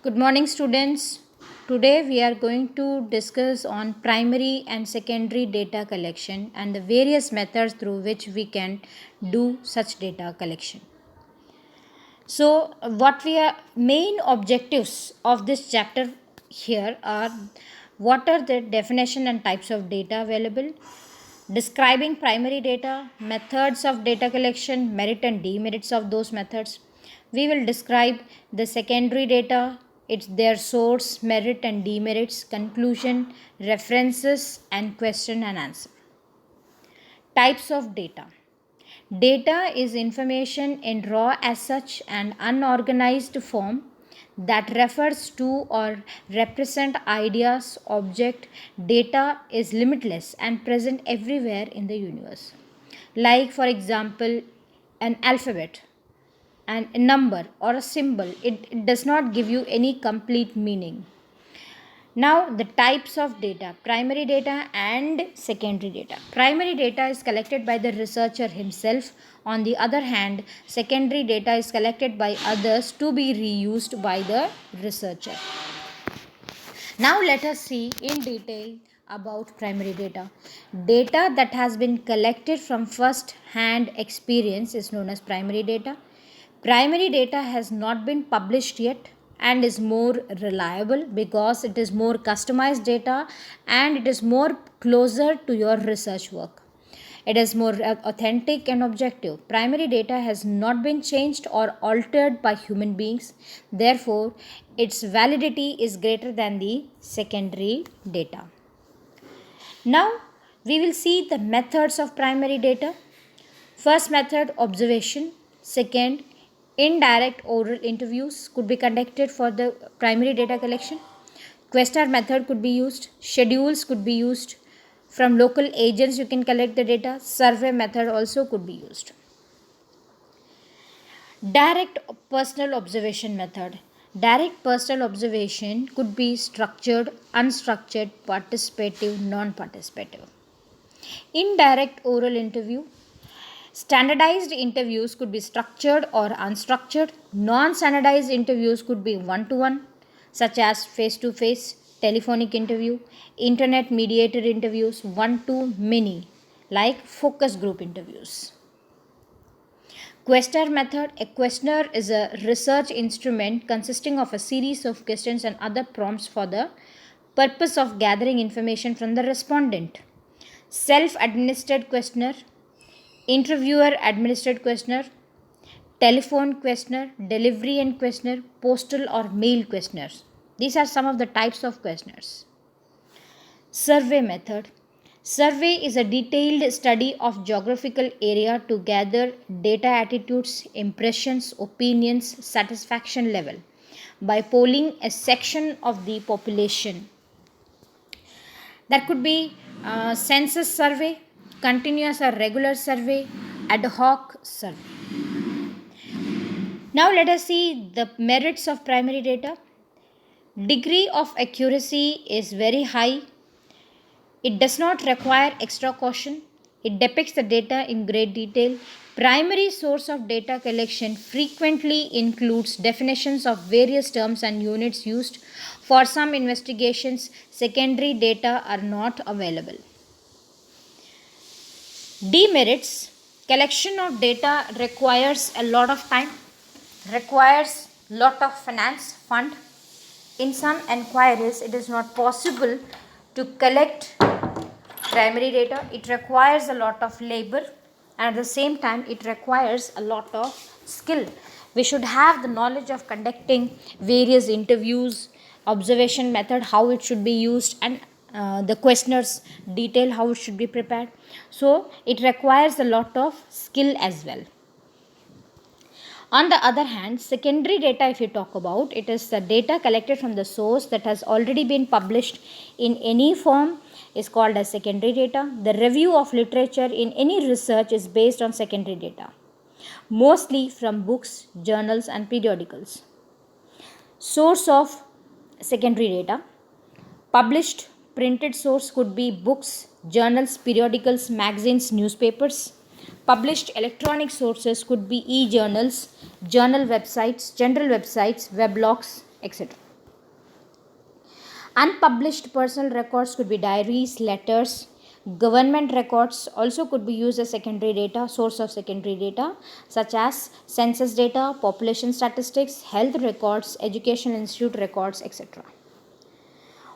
Good morning, students. Today we are going to discuss on primary and secondary data collection and the various methods through which we can do such data collection. So, what we are main objectives of this chapter here are: what are the definition and types of data available, describing primary data, methods of data collection, merit and demerits of those methods. We will describe the secondary data, its their source, merit and demerits, conclusion, references, and question and answer. Types of data. Data is information in raw as such and unorganized form that refers to or represent ideas, object. Data is limitless and present everywhere in the universe. Like, for example, an alphabet and a number or a symbol, it does not give you any complete meaning. Now, the types of data: primary data and secondary data. Primary data is collected by the researcher himself. On the other hand, secondary data is collected by others to be reused by the researcher. Now, let us see in detail about primary data. Data that has been collected from first hand experience is known as primary data. Primary data has not been published yet and is more reliable because it is more customized data and it is more closer to your research work. It is more authentic and objective. Primary data has not been changed or altered by human beings. Therefore, its validity is greater than the secondary data. Now, we will see the methods of primary data. First method, observation. Second, indirect oral interviews could be conducted for the primary data collection. Questionnaire method could be used. Schedules could be used. From local agents you can collect the data. Survey method also could be used. Direct personal observation method. Direct personal observation could be structured, unstructured, participative, non-participative. Indirect oral interview. Standardized interviews could be structured or unstructured. Non-standardized interviews could be one-to-one, such as face-to-face, telephonic interview, internet mediated interviews, one-to-many, like focus group interviews. Questionnaire method. A questionnaire is a research instrument consisting of a series of questions and other prompts for the purpose of gathering information from the respondent. Self-administered questionnaire, interviewer administered questionnaire, telephone questionnaire, delivery and questionnaire, postal or mail questionnaires. These are some of the types of questionnaires. Survey method. Survey is a detailed study of geographical area to gather data, attitudes, impressions, opinions, satisfaction level by polling a section of the population. That could be census survey, continuous or regular survey, ad hoc survey. Now let us see the merits of primary data. Degree of accuracy is very high. It does not require extra caution. It depicts the data in great detail. Primary source of data collection frequently includes definitions of various terms and units used. For some investigations, secondary data are not available. Demerits. Collection of data requires a lot of time, requires lot of finance fund. In some enquiries, it is not possible to collect primary data. It requires a lot of labor and at the same time it requires a lot of skill. We should have the knowledge of conducting various interviews, observation method, how it should be used, and the questionnaires detail how it should be prepared. So it requires a lot of skill as well. On the other hand, secondary data, if you talk about, it is the data collected from the source that has already been published in any form is called as secondary data. The review of literature in any research is based on secondary data, mostly from books, journals and periodicals. Source of secondary data. Published printed source could be books, journals, periodicals, magazines, newspapers. Published electronic sources could be e-journals, journal websites, general websites, weblogs, etc. Unpublished personal records could be diaries, letters, government records also could be used as secondary data, source of secondary data, such as census data, population statistics, health records, education institute records, etc.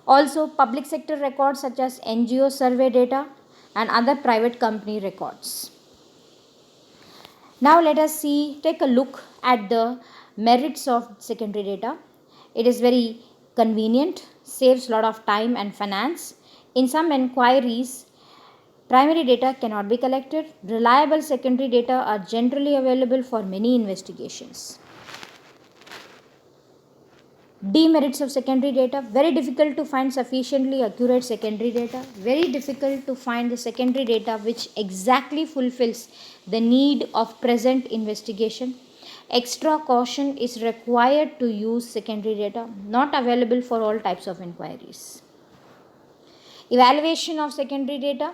Also, public sector records such as NGO survey data and other private company records. Now let us take a look at the merits of secondary data. It is very convenient, saves a lot of time and finance. In some inquiries, primary data cannot be collected. Reliable secondary data are generally available for many investigations. Demerits of secondary data: very difficult to find sufficiently accurate secondary data, very difficult to find the secondary data which exactly fulfills the need of present investigation. Extra caution is required to use secondary data, not available for all types of inquiries. Evaluation of secondary data: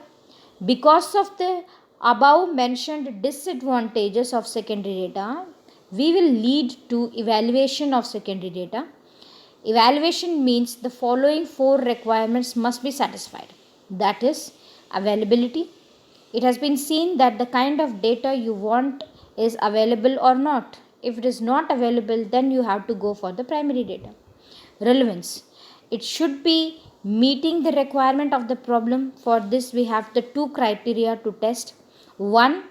because of the above mentioned disadvantages of secondary data, we will lead to evaluation of secondary data. Evaluation means the following 4 requirements must be satisfied. That is, availability. It has been seen that the kind of data you want is available or not. If it is not available, then you have to go for the primary data. Relevance: it should be meeting the requirement of the problem. For this, we have the 2 criteria to test. 1,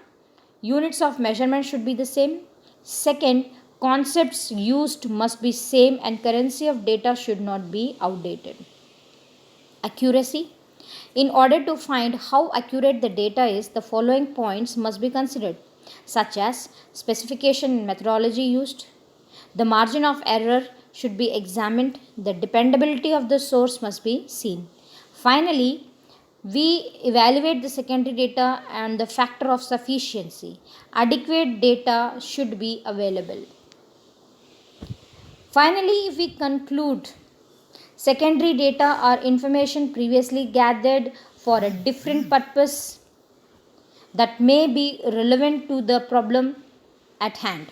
units of measurement should be the same. Second, concepts used must be same and currency of data should not be outdated. Accuracy: in order to find how accurate the data is, the following points must be considered, such as specification and methodology used. The margin of error should be examined. The dependability of the source must be seen. Finally, we evaluate the secondary data and the factor of sufficiency. Adequate data should be available. Finally, if we conclude, secondary data are information previously gathered for a different purpose that may be relevant to the problem at hand.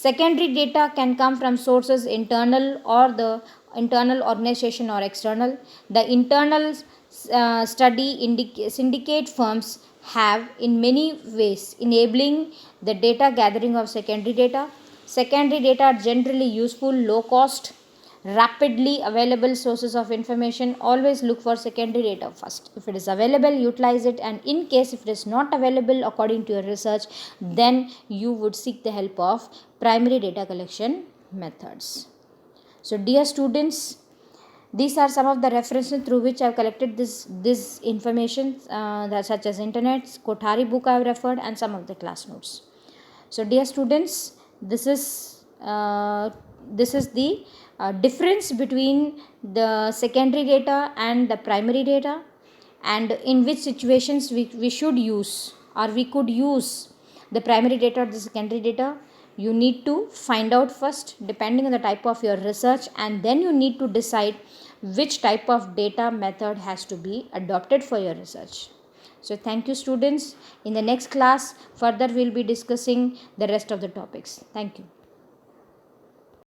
Secondary data can come from sources internal or the internal organization or external. The internal syndicate firms have in many ways enabling the data gathering of secondary data. Secondary data are generally useful, low cost, rapidly available sources of information. Always look for secondary data first. If it is available, utilize it, and in case if it is not available according to your research, then you would seek the help of primary data collection methods. So dear students, these are some of the references through which I have collected this information, such as internet, Kothari book I have referred, and some of the class notes. So dear students, this is the difference between the secondary data and the primary data, and in which situations we should use or we could use the primary data or the secondary data. You need to find out first depending on the type of your research, and then you need to decide which type of data method has to be adopted for your research. So thank you students. In the next class further we will be discussing the rest of the topics. Thank you.